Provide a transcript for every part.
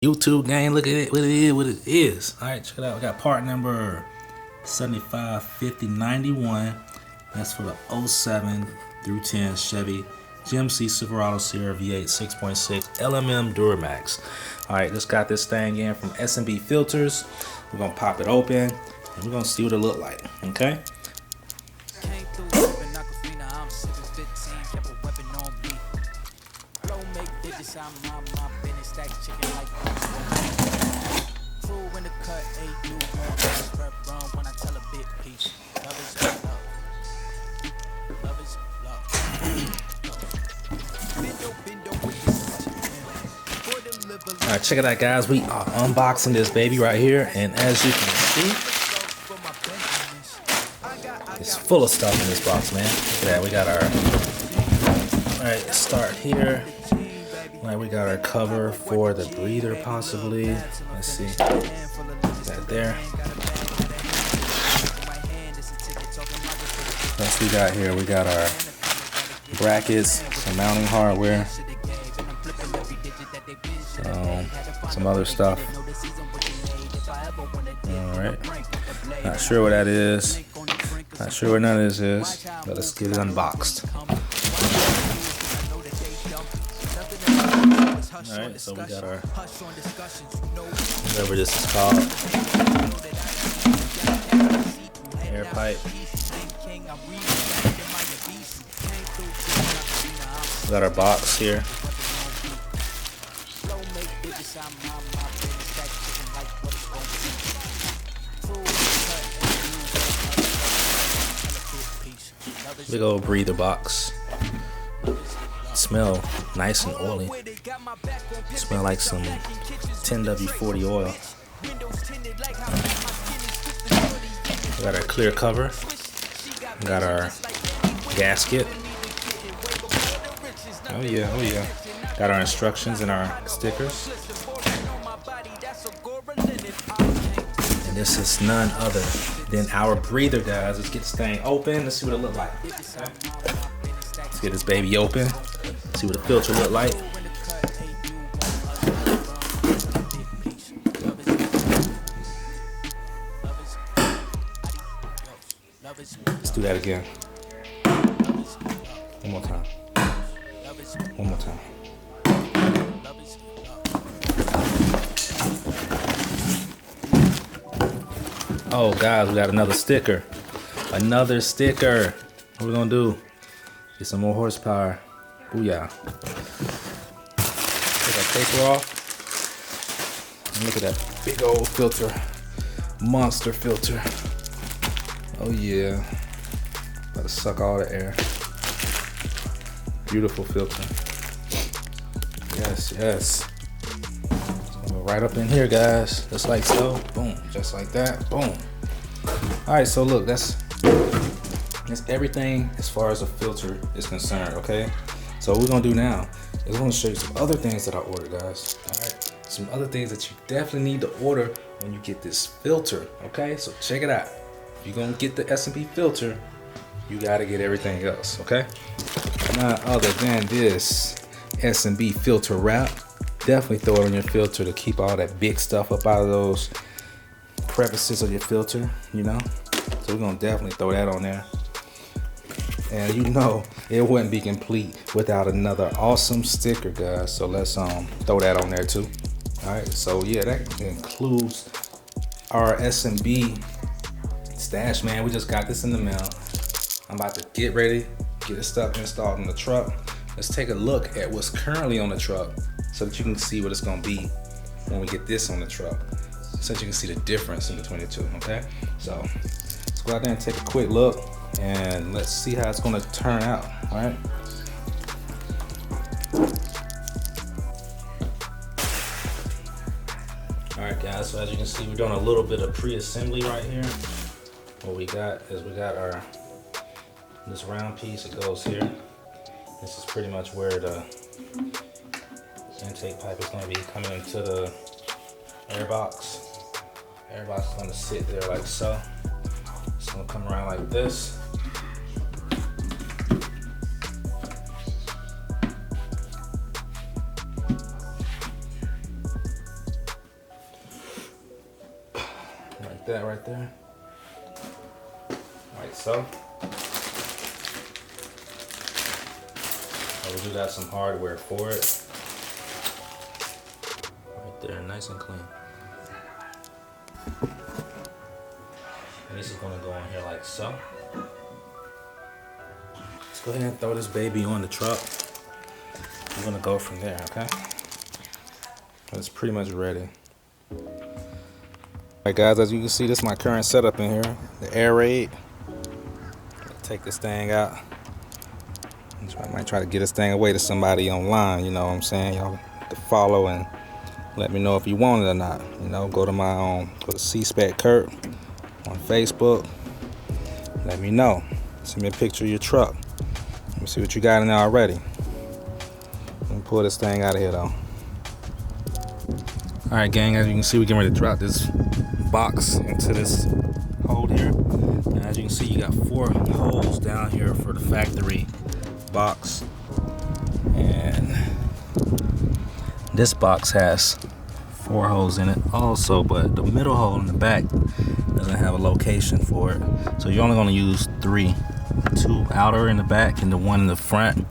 YouTube gang, look at it, what it is. All right, check it out. We got part number 755091. That's for the 07 through 10 Chevy GMC Silverado Sierra V8 6.6 Lmm Duramax. All right, just got this thing in from S&B Filters. We're gonna pop it open and we're gonna see what it look like. Okay. All right, check it out, guys. We are unboxing this baby right here, and as you can see, it's full of stuff in this box, man. Look at that. We got our, all right, let's start here. All right, we got our cover for the breather, possibly. Let's see. That there. Next we got here, we got our brackets, some mounting hardware, some other stuff. All right, not sure what that is. Not sure what none of this is, but let's get it unboxed. All right, so we got our, whatever this is called, air pipe. We got our box here. Big old breather box. Smell nice and oily. Smell like some 10W40 oil. We got our clear cover. We got our gasket. Oh yeah, oh yeah. Got our instructions and our stickers. And this is none other than our breather, guys. Let's get this thing open. Let's see what it look like. Okay. Let's get this baby open. See what the filter look like. Let's do that again. One more time. One more time. Oh, guys, we got another sticker. Another sticker. What we gonna do? Get some more horsepower. Booyah. Take that paper off. And look at that big old filter. Monster filter. Oh yeah. About to suck all the air. Beautiful filter. Yes, yes. Right up in here, guys, just like so. Boom, just like that. Boom. All right, so look, that's everything as far as the filter is concerned. Okay, so what we're gonna do now is I'm gonna show you some other things that I ordered, guys. All right, some other things that you definitely need to order when you get this filter. Okay, so check it out. If you're gonna get the S&B filter, you gotta get everything else. Okay, none other than this S&B filter wrap. Definitely throw it on your filter to keep all that big stuff up out of those crevices of your filter, you know. So we're gonna definitely throw that on there. And you know it wouldn't be complete without another awesome sticker, guys. So let's throw that on there too. All right, so yeah, that includes our S&B stash, man. We just got this in the mail. I'm about to get ready, get this stuff installed in the truck. Let's take a look at what's currently on the truck, so that you can see what it's gonna be when we get this on the truck, so that you can see the difference in between the two. Okay, so let's go out there and take a quick look, and let's see how it's gonna turn out. All right. All right, guys. So as you can see, we're doing a little bit of pre-assembly right here. What we got is we got our this round piece. It goes here. This is pretty much where the intake pipe is going to be coming into the air box. Air box is going to sit there like so. It's going to come around like this. that right there. Like so. We do got some hardware for it. Right there, nice and clean. And this is gonna go in here like so. Let's go ahead and throw this baby on the truck. I'm gonna go from there, okay? It's pretty much ready. Alright guys, as you can see, this is my current setup in here. The air raid. Take this thing out. I might try to get this thing away to somebody online, you know what I'm saying? Y'all have to follow and let me know if you want it or not. You know, go to my go to C-Spec Kurt on Facebook. Let me know. Send me a picture of your truck. Let me see what you got in there already. Let me pull this thing out of here though. Alright gang, as you can see, we're getting ready to drop this box into this hole here. And as you can see, you got 4 holes down here for the factory box, and this box has 4 holes in it also, but the middle hole in the back doesn't have a location for it, so you're only going to use 3, 2 outer in the back and the 1 in the front,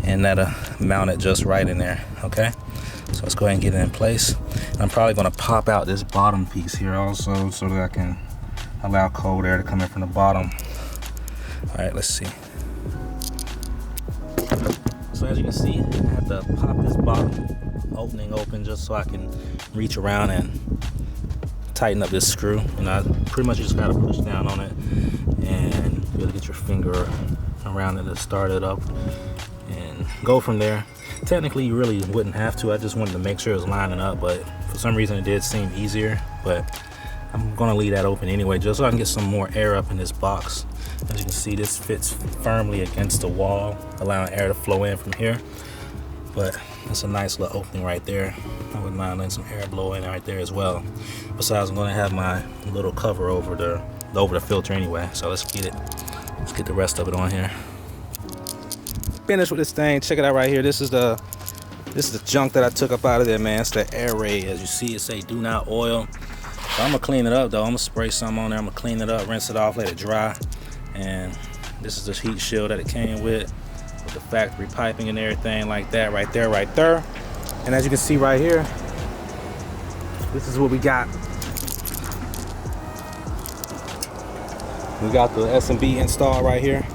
and that'll mount it just right in there. Okay, so let's go ahead and get it in place. I'm probably going to pop out this bottom piece here also so that I can allow cold air to come in from the bottom. All right, let's see. So as you can see, I have to pop this bottom opening open just so I can reach around and tighten up this screw. And I pretty much just gotta push down on it and really get your finger around it to start it up and go from there. Technically, you really wouldn't have to. I just wanted to make sure it was lining up, but for some reason it did seem easier. But I'm gonna leave that open anyway, just so I can get some more air up in this box. As you can see, this fits firmly against the wall, allowing air to flow in from here. But it's a nice little opening right there. I wouldn't mind letting some air blow in right there as well. Besides, I'm gonna have my little cover over the filter anyway. So let's get it. Let's get the rest of it on here. Finished with this thing. Check it out right here. This is the junk that I took up out of there, man. It's the air raid. As you see, it say do not oil. So I'm gonna clean it up though. I'm gonna spray some on there. I'm gonna clean it up, rinse it off, let it dry. And this is the heat shield that it came with the factory piping and everything like that, right there, right there. And as you can see right here, this is what we got. We got the S&B installed right here.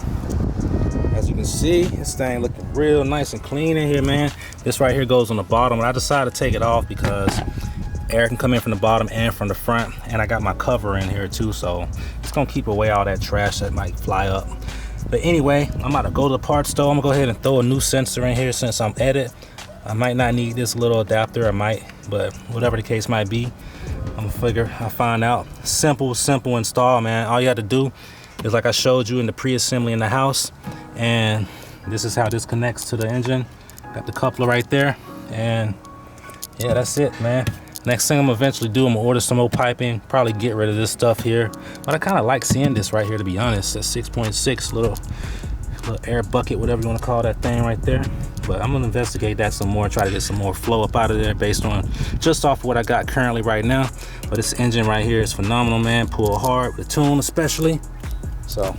As you can see, this thing looking real nice and clean in here, man. This right here goes on the bottom, and I decided to take it off because air can come in from the bottom and from the front, and I got my cover in here too, so it's gonna keep away all that trash that might fly up. But anyway, I'm about to go to the parts store. I'm gonna go ahead and throw a new sensor in here since I'm at it. I might not need this little adapter, I might, but whatever the case might be, I'm gonna figure, I'll find out. Simple install, man. All you have to do is like I showed you in the pre-assembly in the house, and this is how this connects to the engine. Got the coupler right there, and yeah, that's it, man. Next thing I'm gonna eventually do, I'm gonna order some more piping, probably get rid of this stuff here. But I kind of like seeing this right here, to be honest. That 6.6 little air bucket, whatever you want to call that thing right there. But I'm gonna investigate that some more, try to get some more flow up out of there based on just off what I got currently right now. But this engine right here is phenomenal, man. Pull hard with the tune especially. So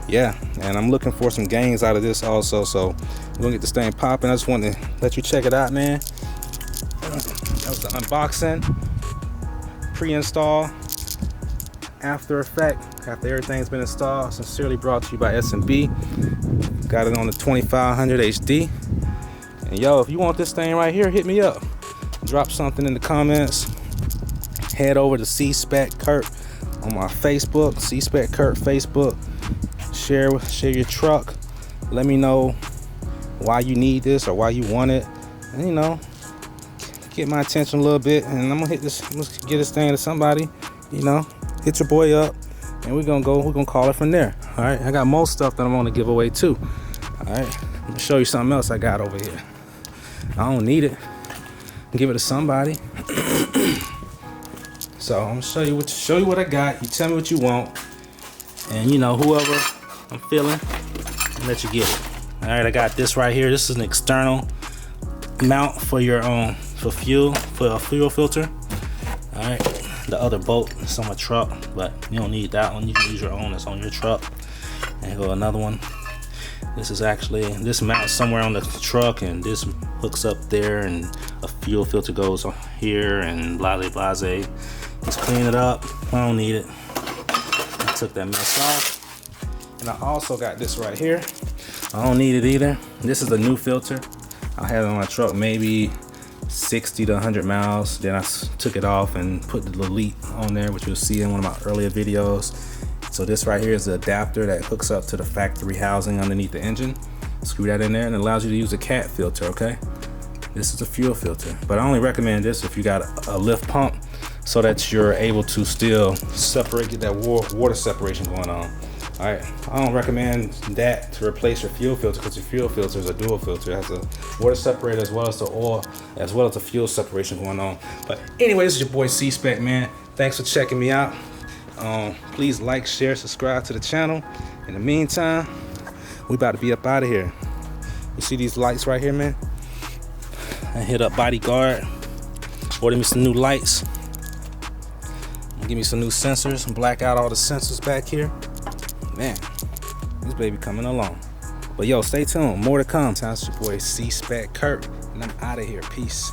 yeah, and I'm looking for some gains out of this also. So we're gonna get this thing popping. I just wanted to let you check it out, man. That was the unboxing, pre-install, after effect, after everything's been installed. Sincerely brought to you by S&B. Got it on the 2500 HD. And yo, if you want this thing right here, hit me up. Drop something in the comments. Head over to C-Spec Kurt on my Facebook, C-Spec Kurt Facebook. Share your truck. Let me know why you need this or why you want it. And you know, get my attention a little bit, and I'm gonna get this thing to somebody, you know, hit your boy up, and we're gonna call it from there. All right, I got more stuff that I'm gonna give away too. All right, let me show you something else I got over here. I don't need it, give it to somebody. So I'm gonna show you what I got. You tell me what you want, and you know, whoever I'm feeling, I'll let you get it. All right, I got this right here. This is an external mount for your for a fuel filter. All right, the other bolt that's on my truck, but you don't need that one. You can use your own that's on your truck. And here go another one. This is actually, this mounts somewhere on the truck, and this hooks up there, and a fuel filter goes on here, and blase blase. Let's clean it up. I don't need it. I took that mess off. And I also got this right here. I don't need it either. This is a new filter. I had it on my truck maybe 60 to 100 miles. Then I took it off and put the Elite on there, which you'll see in one of my earlier videos. So this right here is the adapter that hooks up to the factory housing underneath the engine. Screw that in there, and it allows you to use a cat filter, okay? This is a fuel filter, but I only recommend this if you got a lift pump, so that you're able to still separate, get that water separation going on. All right, I don't recommend that to replace your fuel filter, because your fuel filter is a dual filter. It has a water separator as well as the oil, as well as the fuel separation going on. But anyway, this is your boy C-Spec, man. Thanks for checking me out. Please like, share, subscribe to the channel. In the meantime, we about to be up out of here. You see these lights right here, man? I hit up Bodyguard, ordered me some new lights, give me some new sensors, and black out all the sensors back here. Man, this baby coming along. But yo, stay tuned, more to come. It's your boy C-Spec Kurt, and I'm out of here. Peace.